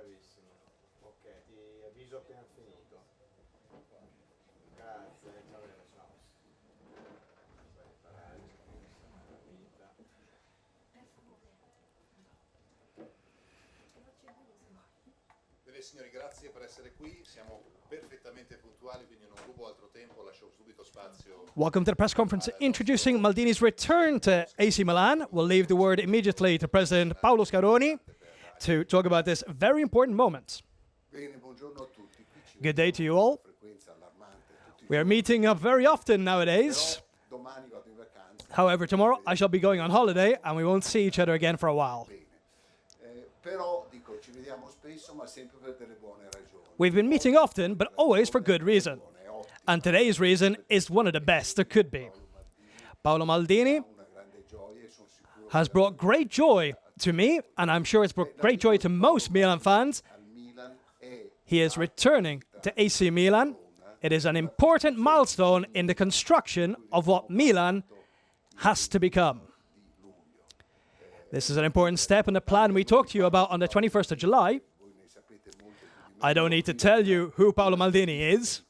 bravissimo. Ok, ti avviso appena finito. Grazie, ciao, ciao. Puoi riparare, la vita. Bene signori, grazie per essere qui, siamo perfettamente puntuali, quindi non rubo altro tempo, lascio subito spazio. Welcome to the press conference introducing Maldini's return to AC Milan. We'll leave the word immediately to President Paolo Scaroni to talk about this very important moment. Good day to you all. We are meeting up very often nowadays. However, tomorrow I shall be going on holiday and we won't see each other again for a while. We've been meeting often, but always for good reason. And today's reason is one of the best there could be. Paolo Maldini has brought great joy to me, and I'm sure it's brought great joy to most Milan fans. He is returning to AC Milan. It is an important milestone in the construction of what Milan has to become. This is an important step in the plan we talked to you about on the 21st of July. I don't need to tell you who Paolo Maldini is.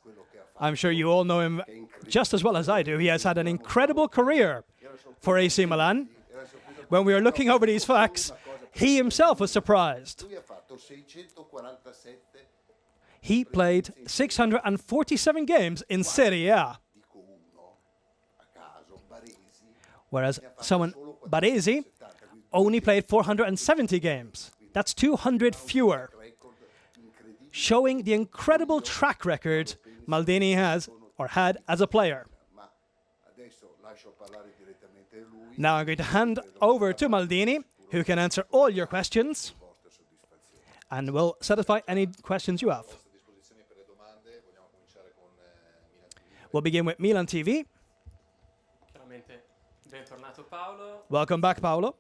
I'm sure you all know him just as well as I do. He has had an incredible career for AC Milan. When we were looking over these facts, he himself was surprised. He played 647 games in Serie A, whereas someone, Baresi, only played 470 games. That's 200 fewer, showing the incredible track record Maldini has, or had, as a player. Now I'm going to hand over to Maldini, who can answer all your questions, and will satisfy any questions you have. We'll begin with Milan TV. Welcome back, Paolo.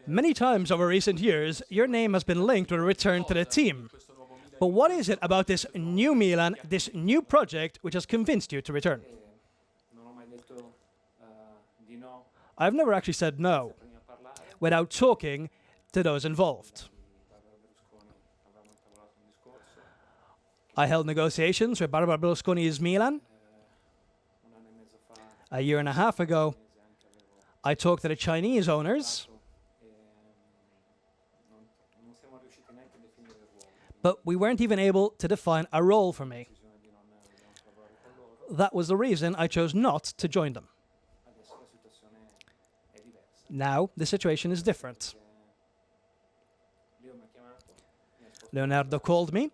Many times over recent years, your name has been linked with a return to the team. But what is it about this new Milan, this new project, which has convinced you to return? I've never actually said no without talking to those involved. I held negotiations with Barbara Berlusconi's Milan. A year and a half ago, I talked to the Chinese owners, but we weren't even able to define a role for me. That was the reason I chose not to join them. Now, the situation is different. Leonardo called me.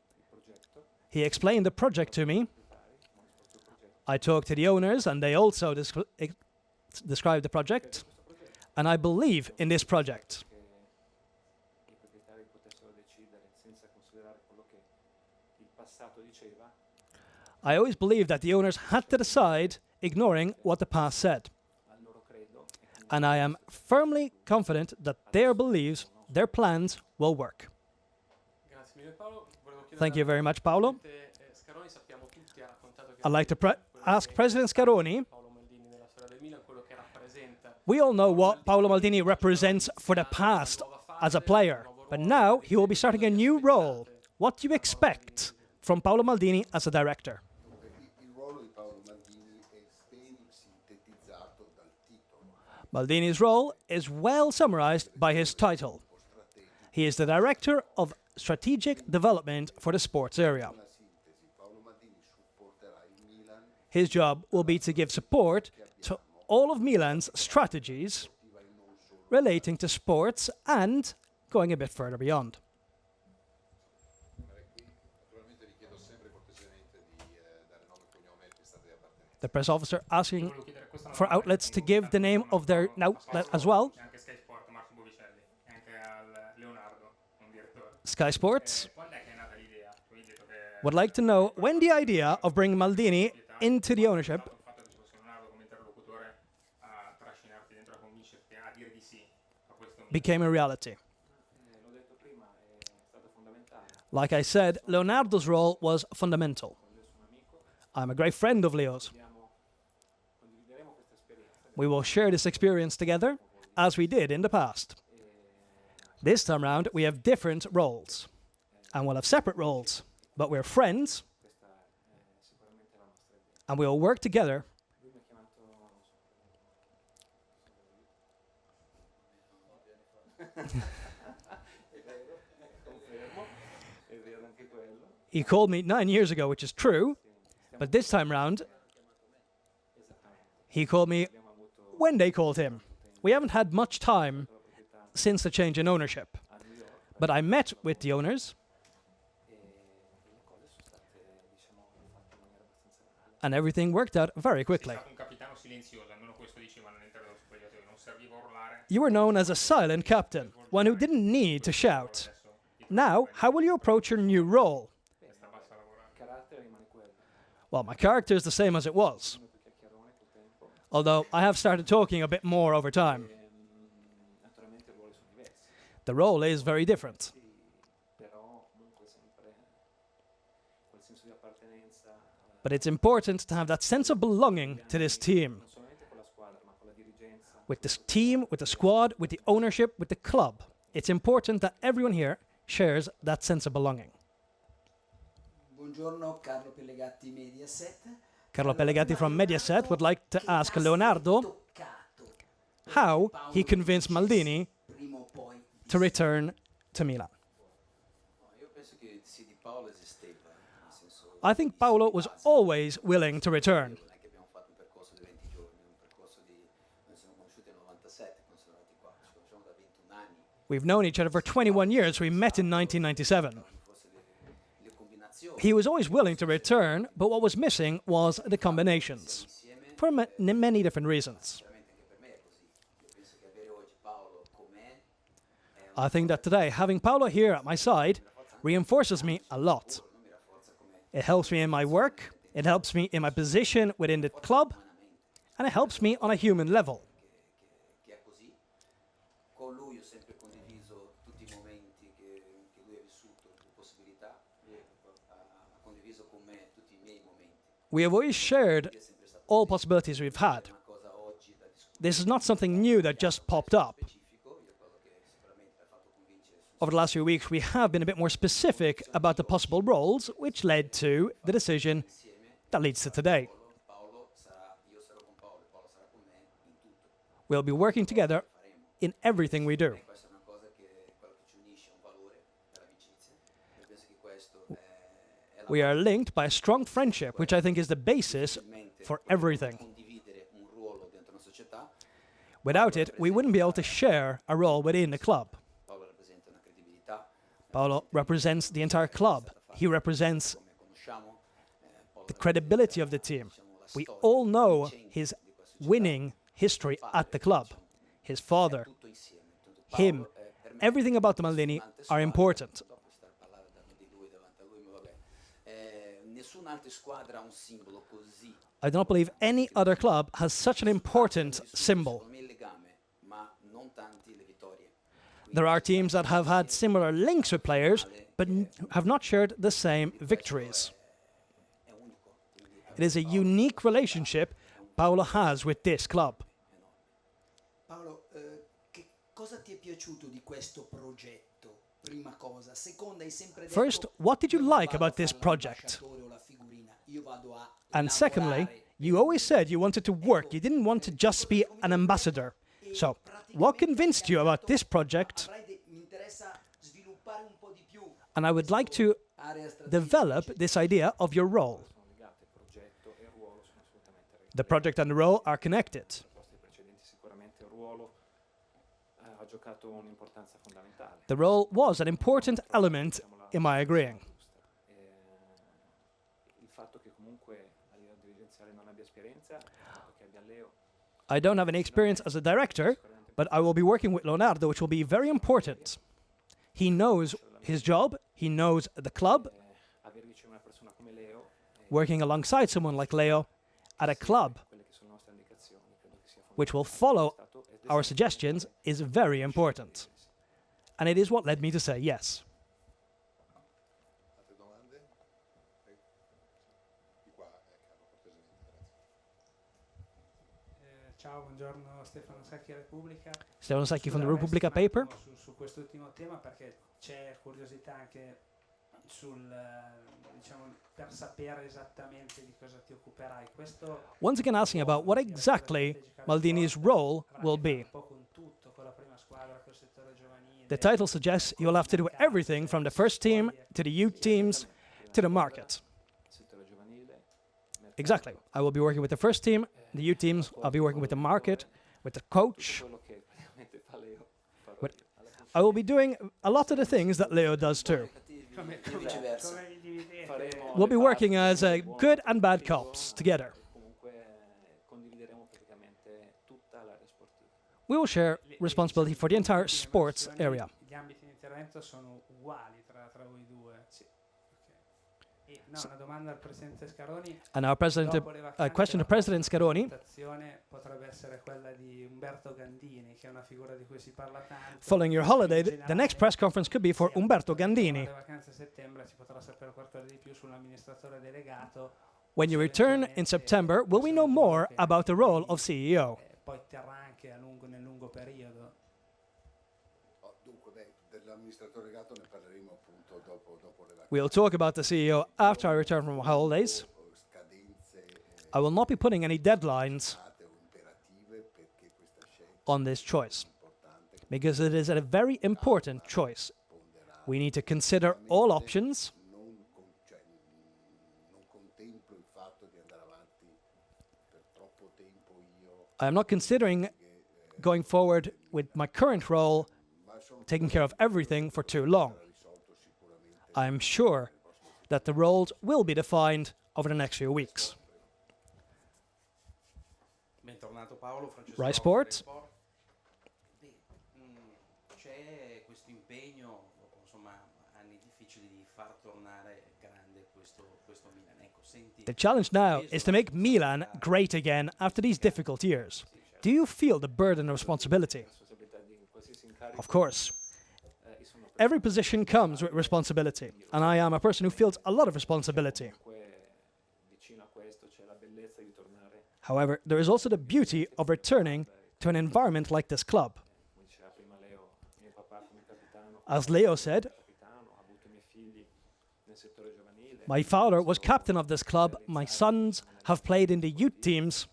He explained the project to me. I talked to the owners, and they also described the project. And I believe in this project. I always believed that the owners had to decide, ignoring what the past said. And I am firmly confident that their beliefs, their plans will work. Thank you very much, Paolo. I'd like to ask President Scaroni. We all know what Paolo Maldini represents for the past as a player, but now he will be starting a new role. What do you expect from Paolo Maldini as a director? Maldini's role is well summarized by his title. He is the Director of Strategic Development for the sports area. His job will be to give support to all of Milan's strategies relating to sports and going a bit further beyond. The press officer asking for outlets to give the name of their outlet as well. Sky Sports would like to know when the idea of bringing Maldini into the ownership became a reality. Like I said, Leonardo's role was fundamental. I'm a great friend of Leo's. We will share this experience together, as we did in the past. This time round, we have different roles. And we'll have separate roles, but we're friends, and we'll work together. He called me 9 years ago, which is true, but this time round, he called me when they called him. We haven't had much time since the change in ownership, but I met with the owners, and everything worked out very quickly. You were known as a silent captain, one who didn't need to shout. Now, how will you approach your new role? Well, my character is the same as it was, although I have started talking a bit more over time. The role is very different. But it's important to have that sense of belonging to this team. With this team, with the squad, with the ownership, with the club. It's important that everyone here shares that sense of belonging. Buongiorno, Carlo Pellegatti, Mediaset. Carlo Pellegatti from Mediaset would like to ask Leonardo how he convinced Maldini to return to Milan. I think Paolo was always willing to return. We've known each other for 21 years. We met in 1997. He was always willing to return, but what was missing was the combinations, for many different reasons. I think that today, having Paolo here at my side reinforces me a lot. It helps me in my work, it helps me in my position within the club, and it helps me on a human level. We have always shared all possibilities we've had. This is not something new that just popped up. Over the last few weeks, we have been a bit more specific about the possible roles, which led to the decision that leads to today. We'll be working together in everything we do. We are linked by a strong friendship, which I think is the basis for everything. Without it, we wouldn't be able to share a role within the club. Paolo represents the entire club. He represents the credibility of the team. We all know his winning history at the club. His father, him, everything about the Maldini are important. I do not believe any other club has such an important symbol. There are teams that have had similar links with players, but have not shared the same victories. It is a unique relationship Paolo has with this club. Paolo, che cosa ti è piaciuto di questo progetto? Prima cosa. Seconda, hai sempre detto, First, what did you like about this project? And secondly, you always said you wanted to work. You didn't want to just be an ambassador. So, what convinced you about this project? And I would like to develop this idea of your role. The project and the role are connected. The role was an important element in my agreeing. I don't have any experience as a director, but I will be working with Leonardo, which will be very important. He knows his job, he knows the club. Working alongside someone like Leo at a club which will follow our suggestions is very important. And it is what led me to say yes. Ciao, buongiorno Stefano Sacchi, Repubblica. Stefano Sacchi from the Scusa, Repubblica resti un paper. attimo su quest'ultimo tema perché c'è curiosità anche diciamo, per sapere esattamente di cosa ti occuperai. Questo Once again asking about what exactly Maldini's role will be. un po' con tutto, con la prima squadra, col settore giovanile. The title suggests you will have to do everything from the first team to the youth teams to the market. Exactly. I will be working with the first team, the youth teams, I'll be working with the market, with the coach. I will be doing a lot of the things that Leo does too. Come vi dividete? We'll be working as good and bad cops together. We will share responsibility for the entire sports area. Gli ambiti di intervento sono uguali tra voi due. Ok. E, no, una domanda al presidente Scaroni. And our question to President Scaroni. Potrebbe essere quella di Umberto Gandini, che è una figura di cui si parla tanto. Following your holiday, the next press conference could be for Umberto Gandini. Le vacanze a settembre si potrà sapere qualcosa di più sull'amministratore delegato. When you return in September, will we know more about the role of CEO? Poi terrà anche nel lungo periodo. Dunque, dell'amministratore delegato ne parleremo appunto dopo le vacanze. We'll talk about the CEO after I return from holidays. I will not be putting any deadlines on this choice because it is a very important choice. We need to consider all options. Non contemplo il fatto di andare avanti per troppo tempo io. I am not considering going forward with my current role, taking care of everything for too long. I am sure that the roles will be defined over the next few weeks. Bentornato Paolo, Francesco Rai Sport. C'è questo impegno, dopo insomma anni difficili, di far tornare grande questo Milan. Ecco, senti, The challenge now is to make Milan great again after these difficult years. Do you feel the burden of responsibility? Of course. Every position comes with responsibility, and I am a person who feels a lot of responsibility. However, there is also the beauty of returning to an environment like this club. As Leo said, my father was captain of this club, my sons have played in the youth teams.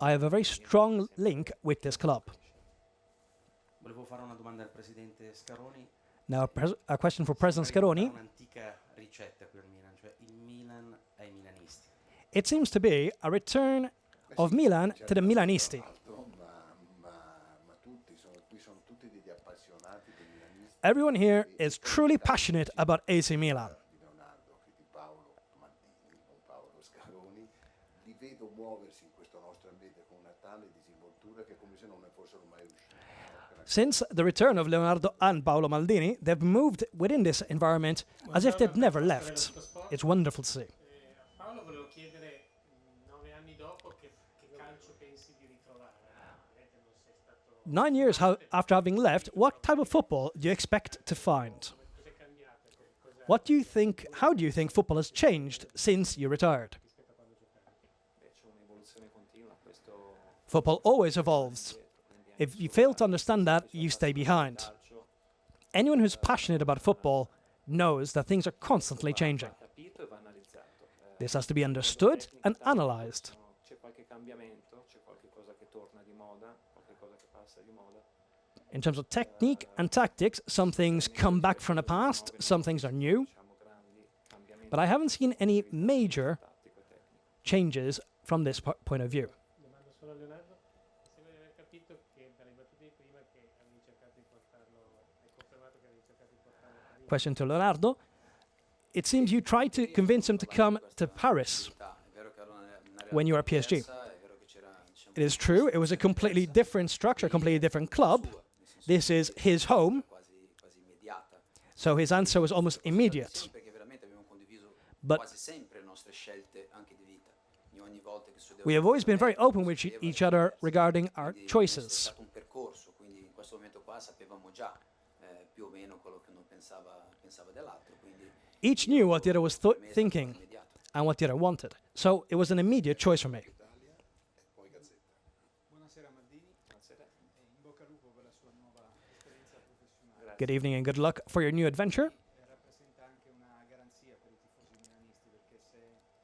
I have a very strong link with this club. volevo fare una domanda al presidente Scaroni. Now, a question for President Scaroni. Un'antica ricetta per il Milan, cioè il Milan ai milanisti. It seems to be a return of Milan to the Milanisti. Ma tutti sono tutti degli appassionati del milanismo. Everyone here is truly passionate about AC Milan. Di Leonardo che di Paolo Maldini con Paolo Scaroni, li vedo muoversi in questo nostro ambiente con una tale disinvoltura che come se non ne fossero mai usciti. Since the return of Leonardo and Paolo Maldini, they've moved within this environment as if they'd never left. It's wonderful to see. Paolo, volevo chiedere, 9 anni dopo, che calcio pensi di ritrovare? Non sei stato... 9 years after having left, what type of football do you expect to find? Cos'è cambiato? What do you think, how do you think football has changed since you retired? Football always evolves. If you fail to understand that, you stay behind. Anyone who's passionate about football knows that things are constantly changing. This has to be understood and analyzed. In terms of technique and tactics, some things come back from the past, some things are new. But I haven't seen any major changes from this point of view. Domanda solo a Leonardo. Sembra di aver capito che dalle battute di prima che avevi cercato di portarlo, hai confermato che avevi cercato di portarlo. Question to Leonardo. It seems you tried to convince him to come to Paris when you were at PSG. It is true, it was a completely different structure, a completely different club. This is his home, so his answer was almost immediate. But we have always been very open with each other regarding our choices. Each knew what the other was thinking and what the other wanted, so it was an immediate choice for me. Good evening and good luck for your new adventure.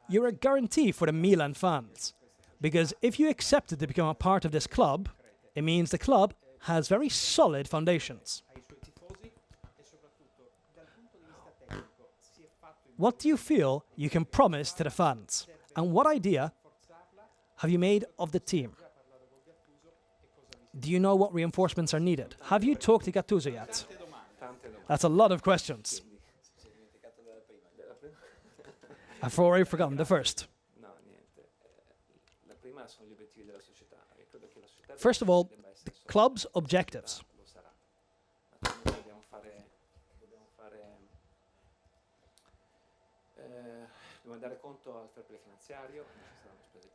You're a guarantee for the Milan fans, because if you accepted to become a part of this club, it means the club has very solid foundations. What do you feel you can promise to the fans? And what idea have you made of the team? Do you know what reinforcements are needed? Have you talked to Gattuso yet? That's a lot of questions. I've already forgotten the first. First of all, the club's objectives.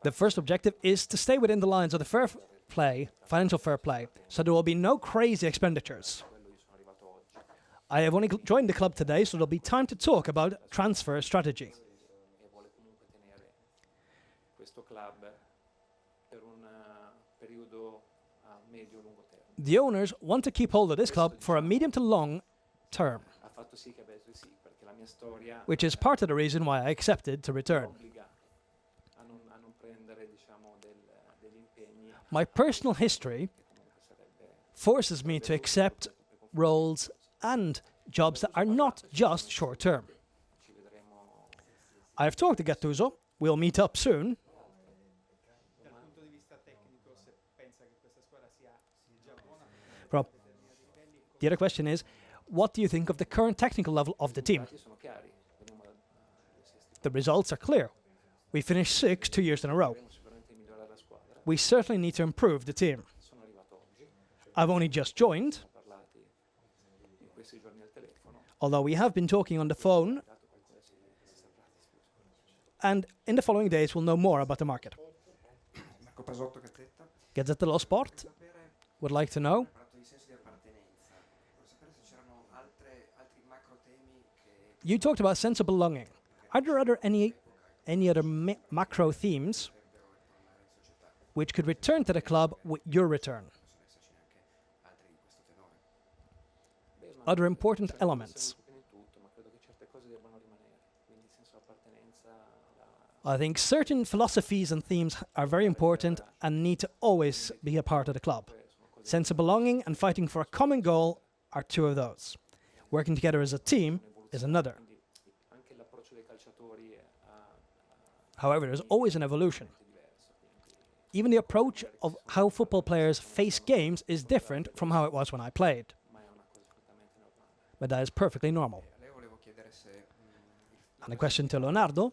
The first objective is to stay within the lines of the fair play, financial fair play, so there will be no crazy expenditures. I have only joined the club today, so there'll be time to talk about transfer strategy. The owners want to keep hold of this club for a medium to long term, which is part of the reason why I accepted to return. My personal history forces me to accept roles and jobs that are not just short term. I have talked to Gattuso. We'll meet up soon. Rob, the other question is, what do you think of the current technical level of the team? The results are clear. We finished 6 2 years in a row. We certainly need to improve the team. I've only just joined, although we have been talking on the phone, and in the following days we'll know more about the market. Gazzetta dello Sport would like to know you talked about sense of belonging. Are there any other macro themes which could return to the club with your return? Other important elements. I think certain philosophies and themes are very important and need to always be a part of the club. Sense of belonging and fighting for a common goal are 2 of those. Working together as a team is another. However, there's always an evolution. Even the approach of how football players face games is different from how it was when I played. But that is perfectly normal. And a question to Leonardo.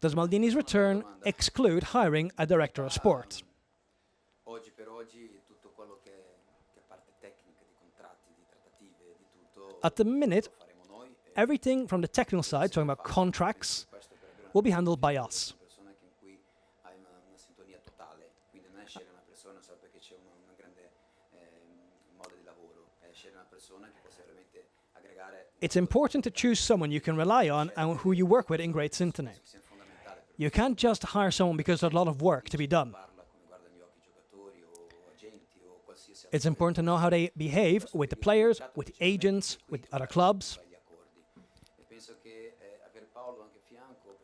Does Maldini's return exclude hiring a director of sport? At the minute, everything from the technical side, talking about contracts, will be handled by us. It's important to choose someone you can rely on and who you work with in great synchrony. You can't just hire someone because there's a lot of work to be done. It's important to know how they behave with the players, with the agents, with other clubs.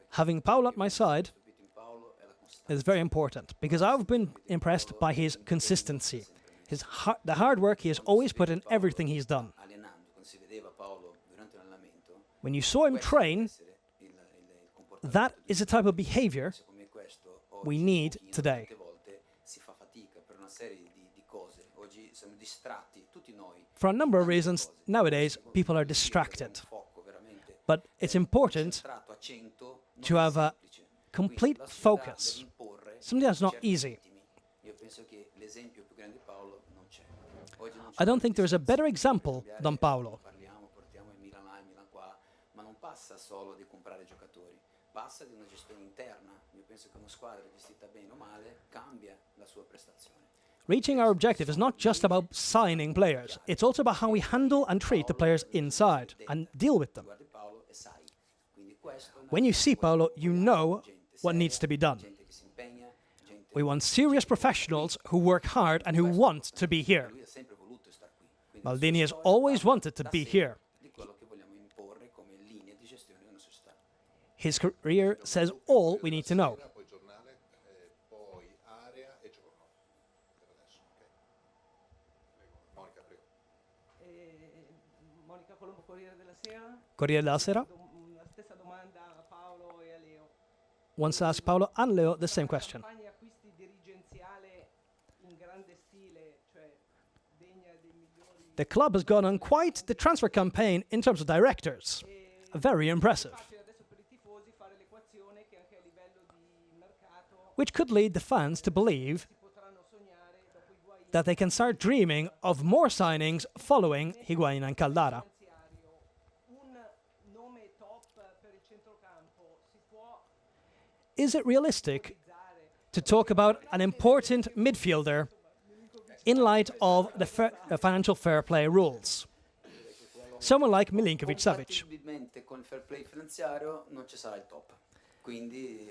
Having Paolo at my side is very important because I've been impressed by his consistency, the hard work he has always put in everything he's done. When you saw him train, that is the type of behavior we need today. For a number of reasons, nowadays, people are distracted. But it's important to have a complete focus, something that's not easy. I don't think there's a better example than Paolo. Reaching our objective is not just about signing players. It's also about how we handle and treat the players inside and deal with them. When you see Paolo, you know what needs to be done. We want serious professionals who work hard and who want to be here. Lui ha sempre voluto star qui. Quindi Maldini la has sua storia always parla wanted to da be sé here. di quello che vogliamo imporre come linee di gestione di una società. His career says all we need to know. Poi giornale, poi area e giorno. Per adesso, ok? Prego. Monica, prego. Monica Colombo, Corriere della Sera. Corriere della Sera La stessa domanda a Paolo e a Leo. wants to ask Paolo and Leo the same question. La campagna acquisti dirigenziale in grande stile, cioè degna dei migliori. The club has gone on quite the transfer campaign in terms of directors. Very impressive. Facile adesso per i tifosi fare l'equazione che anche a livello di mercato Which could lead the fans to believe si potranno sognare dopo Higuain that they can start dreaming of more signings following Higuain and Caldara. finanziario. Un nome top per il centrocampo si può Is it realistic to talk about an important midfielder in light of the financial fair play rules? Someone like Milinkovic-Savic. Compatibilmente con il fair play finanziario non ci sarà il top. Quindi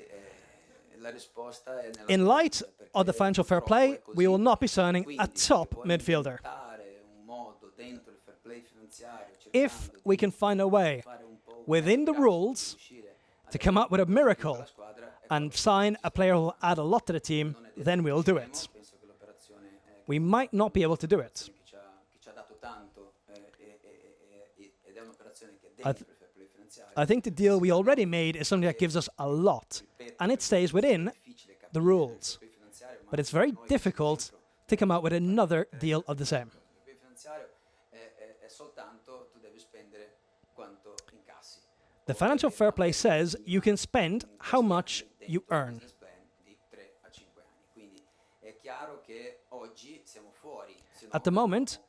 la risposta è nella In light perché of the financial fair purtroppo play, è così. we will not be signing a Quindi top si può midfielder. inventare un modo dentro il fair play finanziario If cercando we di can find a way fare un po' un within the mercato, di rules riuscire a to come up with a miracle la squadra, ecco, and sign a player who will add a lot to the team, non è detto then che we'll do riusciremo. it. Penso che l'operazione We might not be able to do it. chi ci ha dato tanto ed è un'operazione che è I dentro th- il fair play finanziario. I think the deal we already made is something that gives us a lot, and it stays within the rules. But it's very difficult to come out with another deal of the same. Il fair play finanziario è soltanto tu devi spendere quanto incassi. The financial fair play says you can spend how much you earn. Business plan di 3 a 5 anni. Quindi è chiaro che oggi siamo fuori. se no At the moment,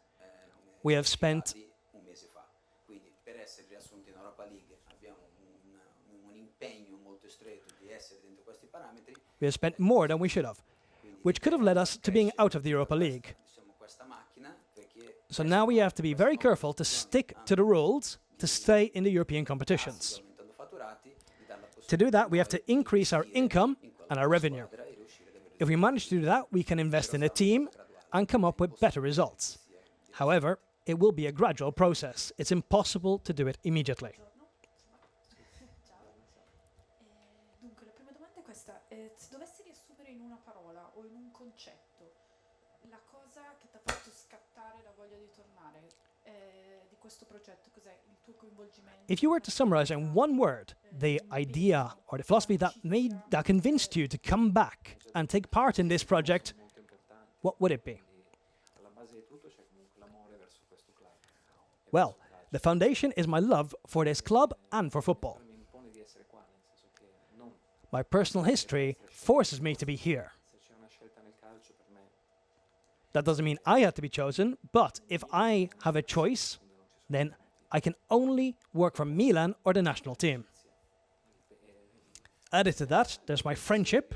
we have spent un mese fa. Quindi per essere riassunti in Europa League abbiamo un impegno molto stretto di essere dentro questi parametri. we have spent more than we should have, which could have led us to being out of the Europa League. Diciamo questa macchina perché So now we have to be very careful to stick to the rules to stay in the European competitions. aumentando fatturati di dare la To do that, we have to increase our income and our revenue. possibilità di riuscire ad avere If we manage to do that, we can invest in a team and come up with better results. However, it will be a gradual process. It's impossible to do it immediately. Dunque, la prima domanda è questa. Se dovessi riassumere in una parola o in un concetto la cosa che ti ha fatto scattare la voglia di tornare di questo progetto, cos'è il tuo coinvolgimento? If you were to summarize in one word the idea or the philosophy that convinced you to come back and take part in this project, what would it be? Well, the foundation is my love for this club and for football. My personal history forces me to be here. That doesn't mean I have to be chosen, but if I have a choice, then I can only work for Milan or the national team. Added to that, there's my friendship,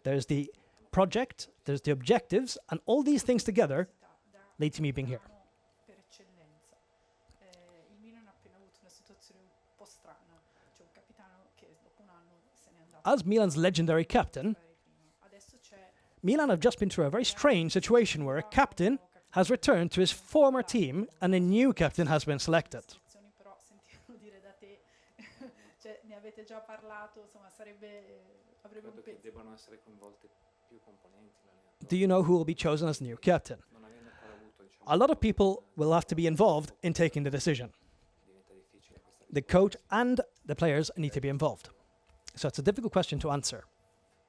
there's the project, there's the objectives, and all these things together lead to me being here. Per eccellenza. Il Milan ha appena avuto una situazione un po' strana. C'è un capitano che dopo un anno se n'è andato. As Milan's legendary captain, Adesso c'è Milan have just been through a very strange situation where a captain has returned to his former team and a new captain has been selected. istruzioni, però sentirlo dire da te, cioè ne avete già parlato, insomma avrebbe un peso. debbano essere coinvolte più componenti. Do you know who will be chosen as new captain? A lot of people will have to be involved in taking the decision. The coach and the players need to be involved. So it's a difficult question to answer.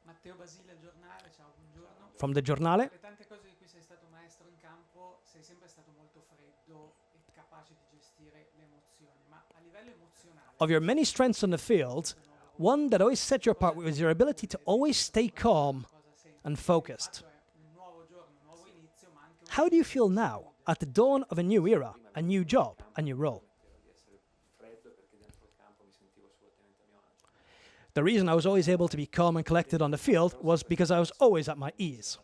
Matteo Basile, giornale, ciao, buongiorno. From the giornale, Le tante cose di cui sei stato maestro in campo, sei sempre stato molto freddo e capace di gestire le emozioni, ma a livello emozionale, of your many strengths on the field, one that always set you apart was your ability to always stay calm and focused. un nuovo giorno, un nuovo inizio, ma anche How do you feel now at the dawn of a new era, a new job, a new role? The reason I was always able to be calm and collected on the field was because I was always at my ease.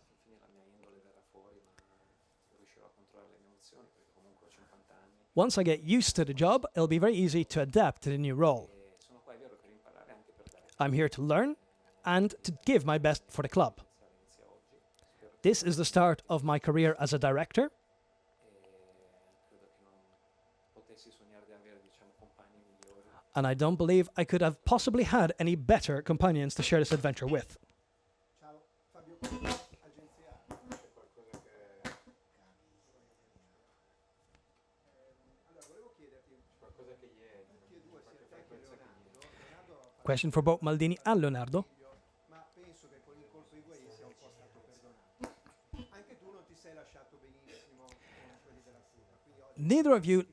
Once I get used to the job, it'll be very easy to adapt to the new role. I'm here to learn and to give my best for the club. this is the start of my career as a director. And I don't believe I could have possibly had any better companions to share this adventure with. Question for both Maldini and Leonardo. Neither of you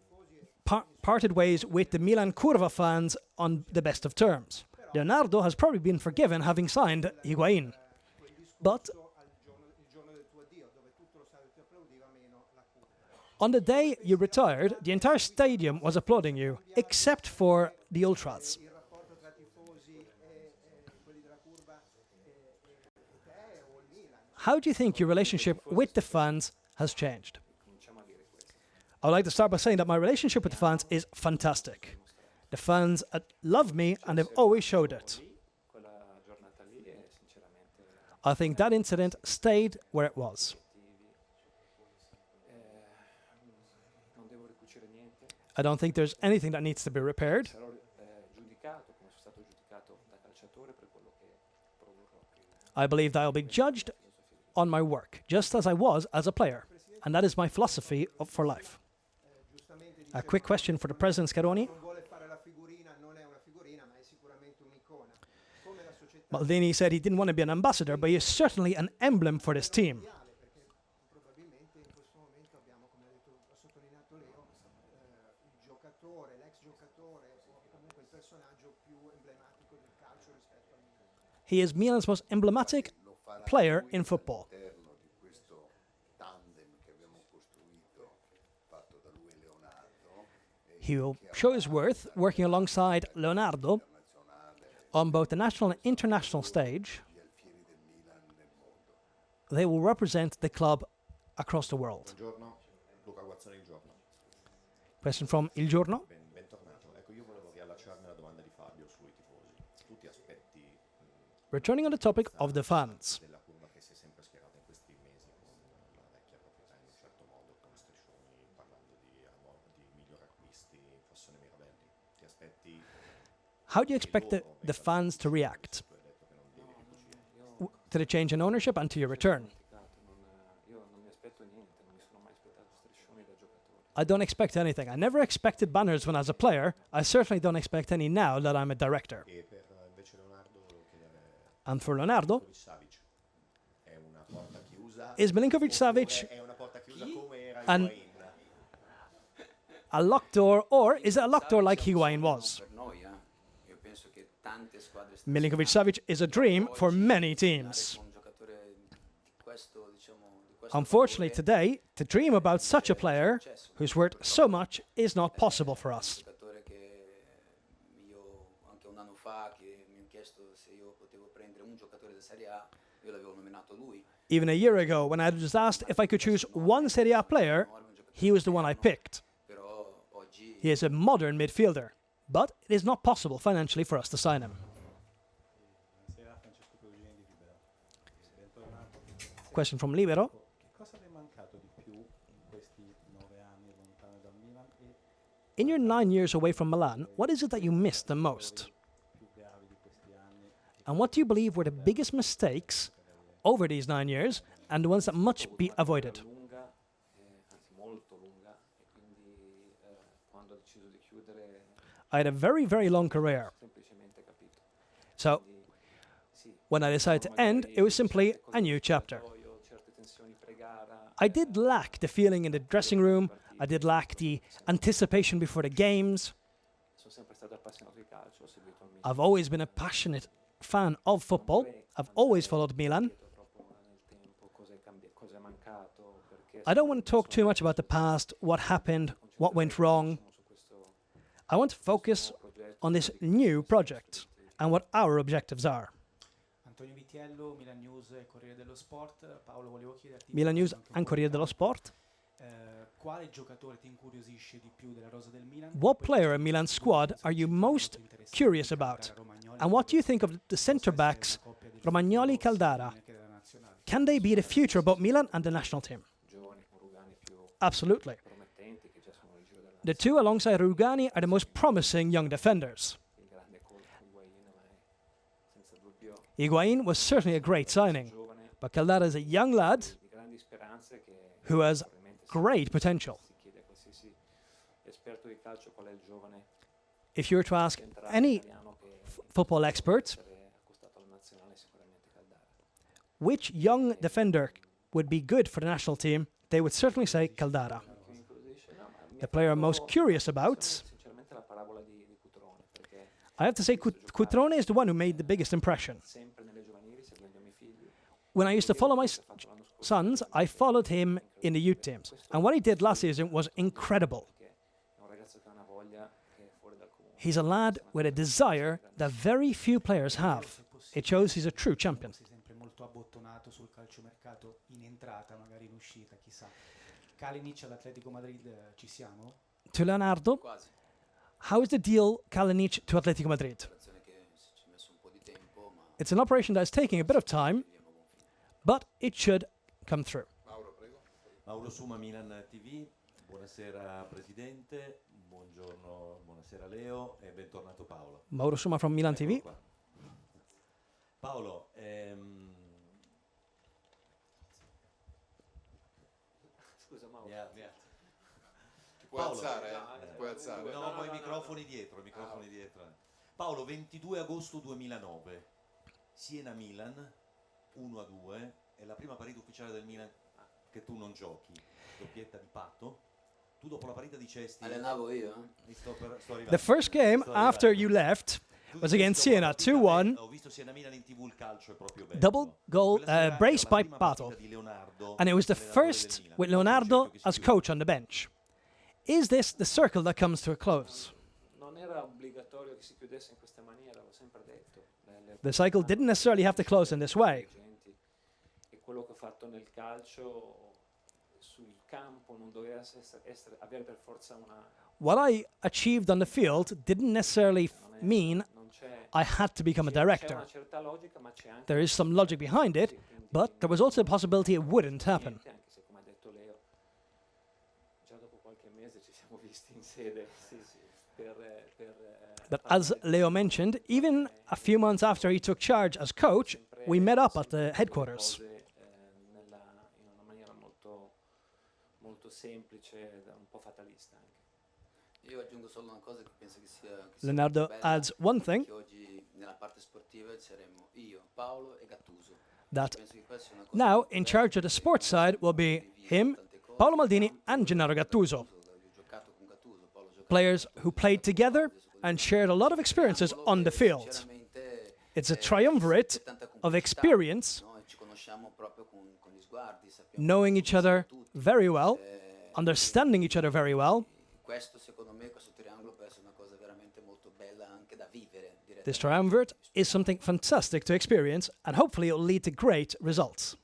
parted ways with the Milan Curva fans on the best of terms. Leonardo has probably been forgiven having signed Higuain. But on the day you retired, the entire stadium was applauding you, except for the ultras. How do you think your relationship with the fans has changed? I would like to start by saying that my relationship with the fans is fantastic. The fans love me and they've always showed it. I think that incident stayed where it was. I don't think there's anything that needs to be repaired. I believe that I'll be judged on my work, just as I was as a player. And that is my philosophy for life. A quick question for the President Scaroni. Maldini said he didn't want to be an ambassador, but he's certainly an emblem for this team. He is Milan's most emblematic player in football. He will show his worth working alongside Leonardo on both the national and international stage. They will represent the club across the world. Question from Il Giorno. Returning on the topic of the fans. How do you expect the fans to react to the change in ownership and to your return? I don't expect anything. I never expected banners when I was a player. I certainly don't expect any now that I'm a director. And for Leonardo, is Milinkovic-Savic a locked door, or is it a locked door like Higuain was? Milinkovic-Savic is a dream for many teams. Unfortunately today, to dream about such a player who's worth so much is not possible for us. Even a year ago, when I was asked if I could choose one Serie A player, he was the one I picked. He is a modern midfielder, but it is not possible financially for us to sign him. Question from Libero. In your 9 years away from Milan, what is it that you missed the most? And what do you believe were the biggest mistakes over these 9 years and the ones that must be avoided? I had a very, very long career. So, when I decided to end, it was simply a new chapter. I did lack the feeling in the dressing room. I did lack the anticipation before the games. I've always been a passionate fan of football. I've always followed Milan. I don't want to talk too much about the past, what happened, what went wrong. I want to focus on this new project and what our objectives are. Milan News and Corriere dello Sport. What player in Milan's squad are you most curious about? And what do you think of the centre-backs Romagnoli-Caldara? can they be the future of both Milan and the national team? Absolutely. The two alongside Rugani are the most promising young defenders. Higuain was certainly a great signing, but Caldara is a young lad who has great potential. If you were to ask any football expert which young defender would be good for the national team, they would certainly say Caldara. The player I'm most curious about, I have to say Cutrone is the one who made the biggest impression. When I used to follow my sons, I followed him in the youth teams. And what he did last season was incredible. He's a lad with a desire that very few players have. It shows he's a true champion. Molto abbottonato sul calciomercato in entrata, magari in uscita, chissà. Kalinic all'Atletico Madrid, ci siamo? To Leonardo, how is the deal Kalinic to Atletico Madrid? It's an operation that's taking a bit of time, but it should come through. Paolo Suma, Milan TV, buonasera Presidente, buongiorno, buonasera Leo e bentornato Paolo. Mauro Suma from Milan TV. Paolo, scusa Mauro. Ti puoi Paolo, alzare? Ti puoi alzare? No, poi i microfoni dietro, Paolo, 22 agosto 2009, Siena-Milan, 1-2, è la prima partita ufficiale del Milan che tu non giochi, doppietta di Patto. Tu dopo la partita dicesti... Allenavo io? The first game after you left was against Siena, 2-1. Double goal brace by Paolo. And it was the first with Leonardo as coach on the bench. Is this the circle that comes to a close? The cycle didn't necessarily have to close in this way. What I achieved on the field didn't necessarily mean I had to become a director. There is some logic behind it, but there was also a possibility it wouldn't happen. But as Leo mentioned, even a few months after he took charge as coach, we met up at the headquarters. Leonardo adds one thing, that now in charge of the sports side will be him, Paolo Maldini and Gennaro Gattuso. Players who played together and shared a lot of experiences on the field. It's a triumvirate of experience, knowing each other very well, understanding each other very well. This triumvirate is something fantastic to experience, and hopefully it will lead to great results.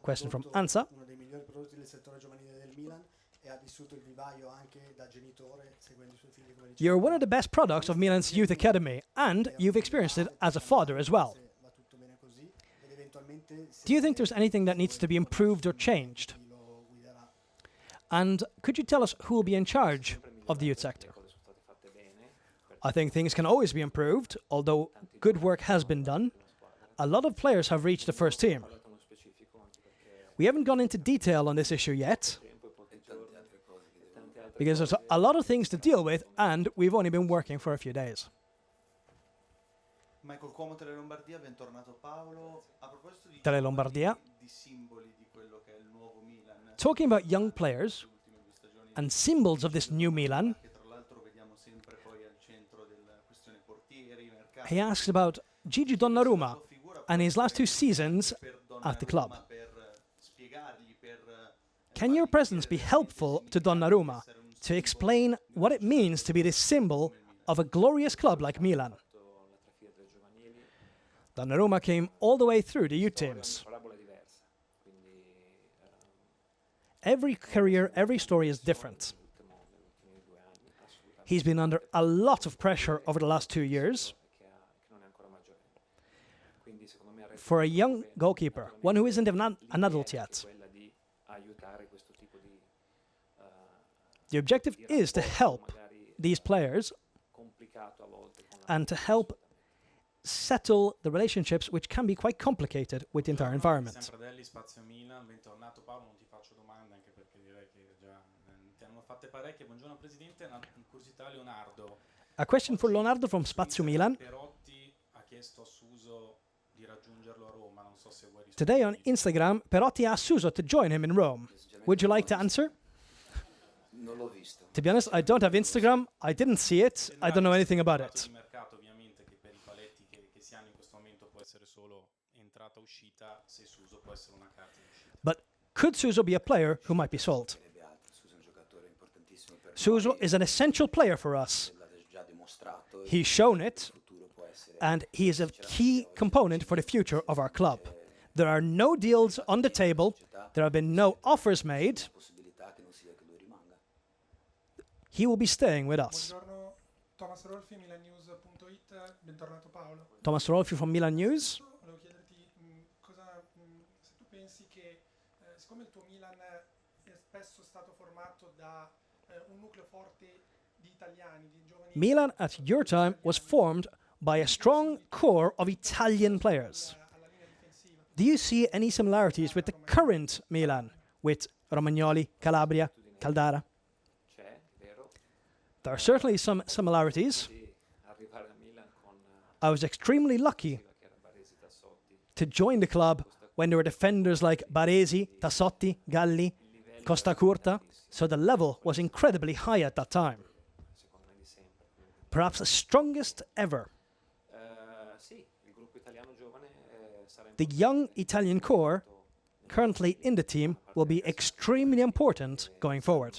Question from Ansa. You're one of the best products of Milan's youth academy, and you've experienced it as a father as well. Do you think there's anything that needs to be improved or changed? And could you tell us who will be in charge of the youth sector? I think things can always be improved, although good work has been done. A lot of players have reached the first team. We haven't gone into detail on this issue yet, because there's a lot of things to deal with, and we've only been working for a few days. Michael Cuomo, Tele Lombardia, bentornato Paolo. A proposito di Tele Lombardia. Di simboli di quello che è il nuovo Milan. Talking about young players and symbols of this new Milan, he asks about Gigi Donnarumma and his last 2 seasons at the club. Can your presence be helpful to Donnarumma to explain what it means to be the symbol of a glorious club like Milan? Donnarumma came all the way through the youth teams. Every career, every story is different. He's been under a lot of pressure over the last 2 years. for a young goalkeeper, one who isn't even an adult yet. The objective is to help these players and to help settle the relationships which can be quite complicated with the entire environment. Sempre Spazio Milan, bentornato Paolo, non ti faccio domande anche perché direi che già te ne hanno fatte parecchie. Buongiorno Presidente, una curiosità Leonardo. A question for Leonardo from Spazio Milan. Perotti ha chiesto a Suso di raggiungerlo a Roma, non so se vuoi rispondere. Today on Instagram, Perotti asked Suso to join him in Rome. Would you like to answer? Non l'ho visto. To be honest, I don't have Instagram. I didn't see it. I don't know anything about it. But could Suso be a player who might be sold? Suso is an essential player for us. He's shown it, and he is a key component for the future of our club. There are no deals on the table. There have been no offers made. He will be staying with us. Buongiorno, Thomas Rolfi, milannews.it, bentornato Paolo. Thomas Rolfi from Milan News. Volevo chiederti se tu pensi che, siccome il tuo Milan è spesso stato formato da un nucleo forte di italiani, di giovani... Milan at your time was formed by a strong core of Italian players. Do you see any similarities with the current Milan, with Romagnoli, Calabria, Caldara? There are certainly some similarities. I was extremely lucky to join the club when there were defenders like Baresi, Tassotti, Galli, Costa Curta, so the level was incredibly high at that time. Perhaps the strongest ever. The young Italian core currently in the team will be extremely important going forward.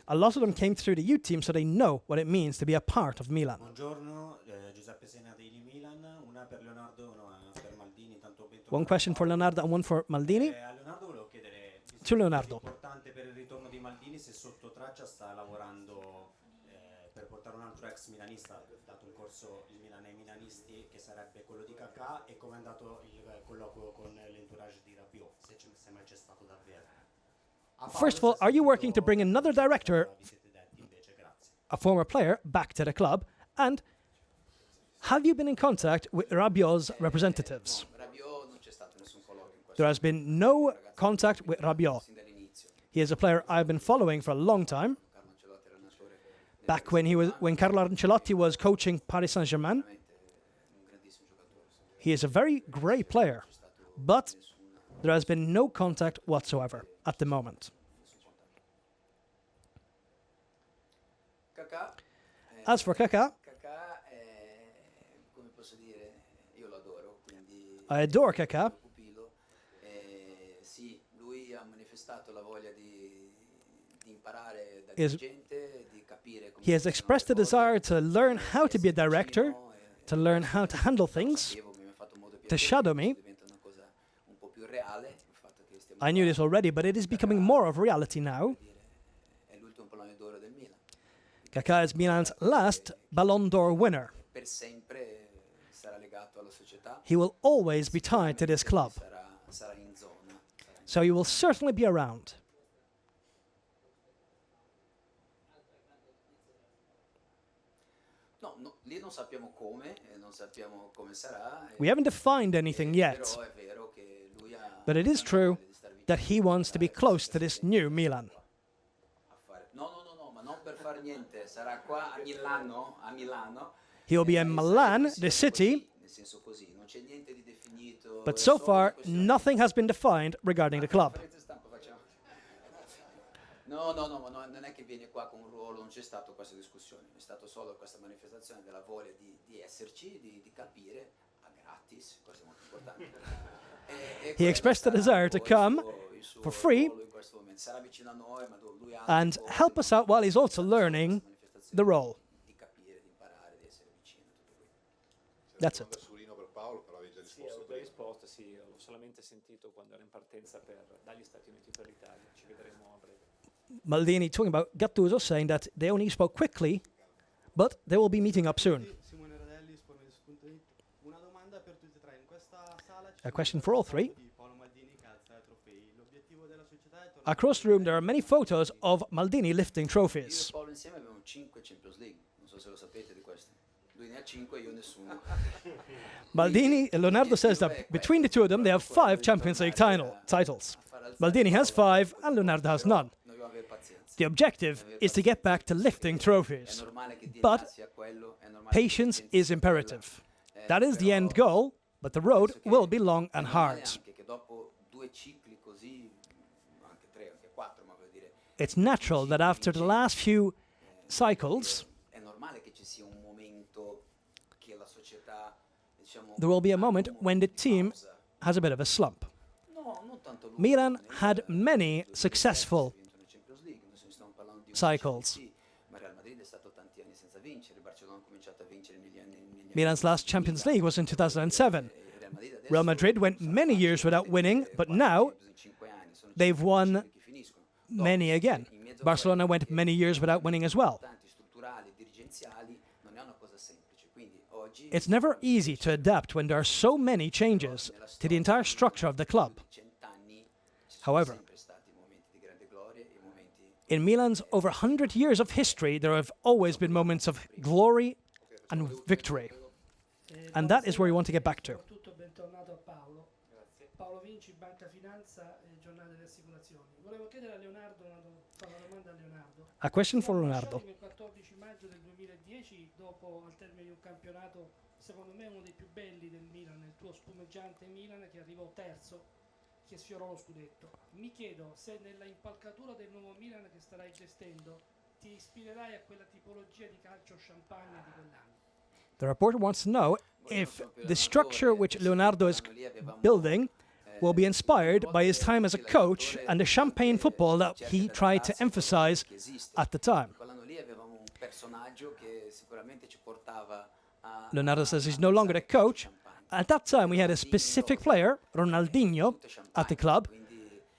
A lot of them came through the youth team, so they know what it means to be a part of Milan. Buongiorno, Giuseppe Senati di Milan, una per Leonardo, una per Maldini, tanto One question for Leonardo and one for Maldini. A Leonardo volevo chiedere, To Leonardo. è importante per il ritorno di Maldini se sotto traccia sta lavorando per portare un altro ex milanista, ha dato un corso il Milan ai milanisti che sarebbe quello di Kakà, e come è andato il colloquio con l'entourage di Rabiot, se mai c'è stato davvero. First of all, are you working to bring another director, a former player, back to the club? And have you been in contact with Rabiot's representatives? There has been no contact with Rabiot. He is a player I've been following for a long time. Back when Carlo Ancelotti was coaching Paris Saint-Germain. He is a very great player, but there has been no contact whatsoever at the moment. As for Kakà, I adore Kakà. He has expressed a desire to learn how to be a director, to learn how to handle things, to shadow me. I knew this already, but it is becoming more of reality now. Kakà is Milan's last Ballon d'Or winner. He will always be tied to this club. So he will certainly be around. We haven't defined anything yet. But it is true that he wants to be close to this new Milan. He'll be in Milan, the city, but so far nothing has been defined regarding the club. No, non è che viene qua con un ruolo, non c'è stata questa discussione, è stato solo questa manifestazione della voglia di esserci, di capire a gratis, questo è molto importante. He expressed a desire to come for free and help us out while he's also learning the role. That's it. Sì, ho già risposto, sì, ho solamente sentito quando ero in partenza dagli Stati Uniti per l'Italia, ci vedremo a breve. Maldini talking about Gattuso, saying that they only spoke quickly, but they will be meeting up soon. A question for all three. Across the room, there are many photos of Maldini lifting Io e trophies. Paolo insieme abbiamo 5 Champions League, non so se lo sapete di questo. Lui ne ha 5, io nessuno. Maldini, Leonardo says that between the two of them, they have 5 Champions League titles. Maldini has 5 and Leonardo has none. Dobbiamo avere pazienza. The objective is to get back to lifting trophies. È normale che But dinanzi a quello è normale patience is imperative. That is the end goal, but the road will be long and hard. anche che dopo 2 cicli così, anche 3, anche 4, ma voglio dire, It's natural that after the last few cycles, è normale che ci sia un momento che la società, diciamo, there will be a moment when the team has a bit of a slump. no, non tanto lui, Milan had many successful vincono la Champions League, noi stiamo parlando di un cycles. sì, ma Real Madrid è stato tanti anni senza vincere, il Barcellona ha cominciato a vincere negli anni Milan's last Champions League was in 2007. Real Madrid went many years without winning, but now they've won many again. Barcelona went many years without winning as well. strutturali, dirigenziali, non è una cosa semplice, quindi oggi It's never easy to adapt when there are so many changes to the entire structure of the club. However, sempre stati momenti di grande gloria e momenti in Milan's over 100 years of history, there have always been moments of glory and victory. And that is where we want to get back to. Soprattutto bentornato a Paolo. Paolo Vinci, Banca Finanza e Giornale delle Assicurazioni. Volevo chiedere a Leonardo, fare una domanda a Leonardo. A question for Siamo Leonardo. lasciati il 14 maggio del 2010, dopo al termine di un campionato, secondo me uno dei più belli del Milan, il tuo spumeggiante Milan che arrivò terzo, che sfiorò lo scudetto. Mi chiedo se nella impalcatura del nuovo Milan che starai gestendo ti ispirerai a quella tipologia di calcio champagne di quell'anno. The reporter wants to know if the structure which Leonardo is building will be inspired by his time as a coach and the champagne football that he tried to emphasize at the time. quell'anno lì avevamo un personaggio che sicuramente ci portava a Leonardo says he's no longer the coach. At that time, we had a specific player, Ronaldinho, at the club,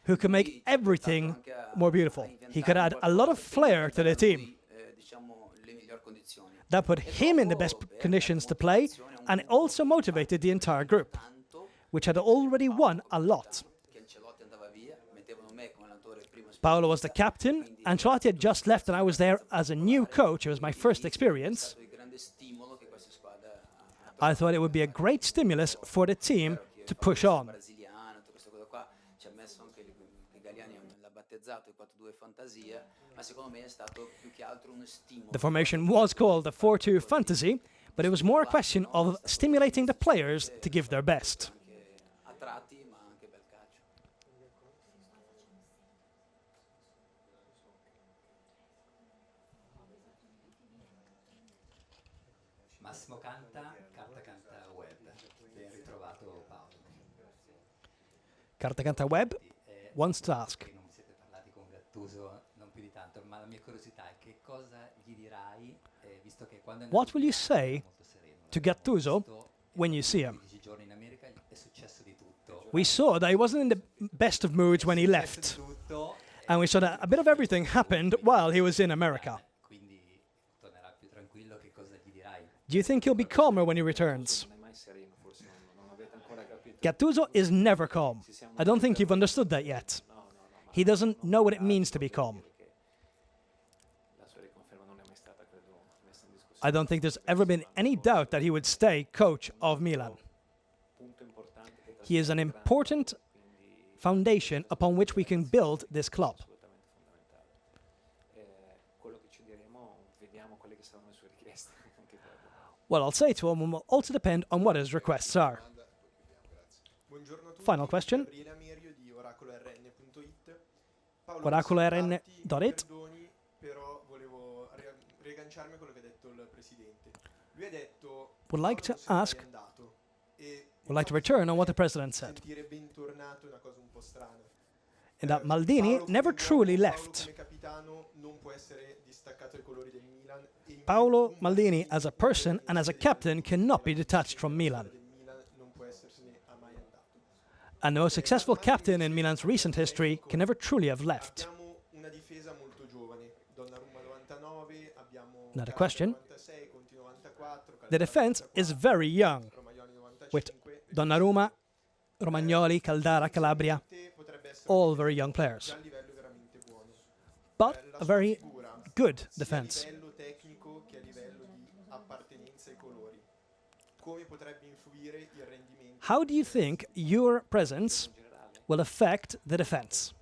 who could make everything more beautiful. He could add a lot of flair to the team. diciamo le migliori condizioni. That put him in the best conditions to play, and it also motivated the entire group, which had already won a lot. Che Ancelotti andava via, mettevano me come allenatore primo Paolo was the captain. Ancelotti had just left, and I was there as a new coach. It was my first experience. di grande stimolo che questa squadra I thought it would be a great stimulus for the team to push on. brasiliano, tutta questa cosa qua, ci ha messo anche il Galliani l'ha battezzato il 4-2 fantasia, ma secondo me è stato più che altro un stimolo. The formation was called the 4-2 fantasy, but it was more a question of stimulating the players to give their best. A tratti, ma anche bel calcio. Massimo Canta, Carta Canta Web. Ben ritrovato Paolo. Carta Canta Web wants to ask, Non vi siete parlati con Gattuso, non più di tanto, ma la mia curiosità è che cosa gli dirai, visto che quando è what will you say to Gattuso when you see him? 10 giorni in America è successo di tutto. We saw that he wasn't in the best of moods when he left, and we saw that a bit of everything happened while he was in America. Quindi tornerà più tranquillo, che cosa gli dirai? Do you think he'll be calmer when he returns? Non è mai sereno, forse non avete ancora capito. Gattuso is never calm. I don't think you've understood that yet. He doesn't know what it means to be calm. La sua riconferma non è mai stata, credo, messa in discussione. I don't think there's ever been any doubt that he would stay coach of Milan. Punto importante che He is an important foundation upon which we can build this club. Quello che ci diremo, vediamo quelle che saranno le sue richieste. Anche per What I'll say to him will also depend on what his requests are. Buongiorno a tutti. Final question. Gabriele Amerio di oracolorn.it. Paolo, Oracolorn.it. perdoni, però volevo riagganciarmi a quello che ha detto il presidente. Lui ha detto Would like to Paolo se n'è ask, andato e would like to return on what the president said, sentire bentornato è una cosa un po' strana. and that Maldini never truly left. Come capitano non può essere distaccato ai colori del Milan e in Paolo Maldini, as a person and as a captain, cannot be detached from Milan. del Milan non può essersene a mai andato. And the most successful captain in Milan's recent history can never truly have left. Abbiamo una difesa molto giovane, Donnarumma 99, abbiamo Another question. 96, Conti 94, The defense is very young, with Donnarumma Romagnoli, Caldara, Calabria, all very young players. But a very good defense. Sia a livello tecnico che a livello di appartenenza ai colori. Come potrebbe influire il rendimento? How do you think your presence will affect the defense?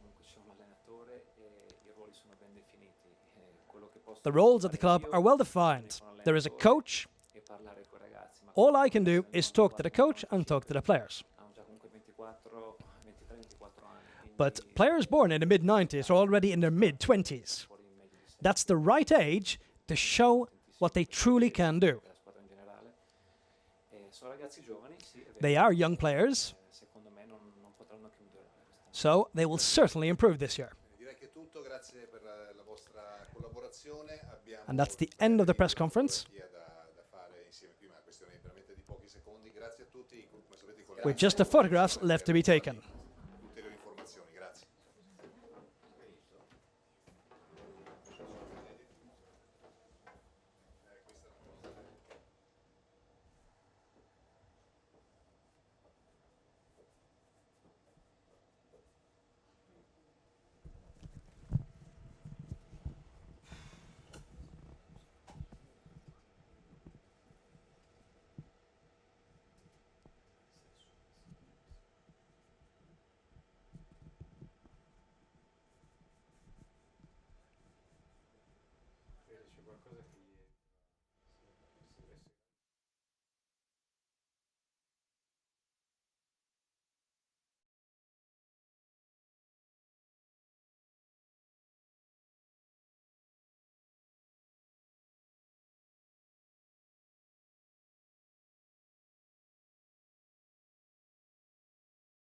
The roles at the club are well defined. There is a coach. All I can do is talk to the coach and talk to the players. But players born in the mid-90s are already in their mid-20s. That's the right age to show what they truly can do. They are young players, so they will certainly improve this year. And that's the end of the press conference. With just the photographs left to be taken. C'è qualcosa che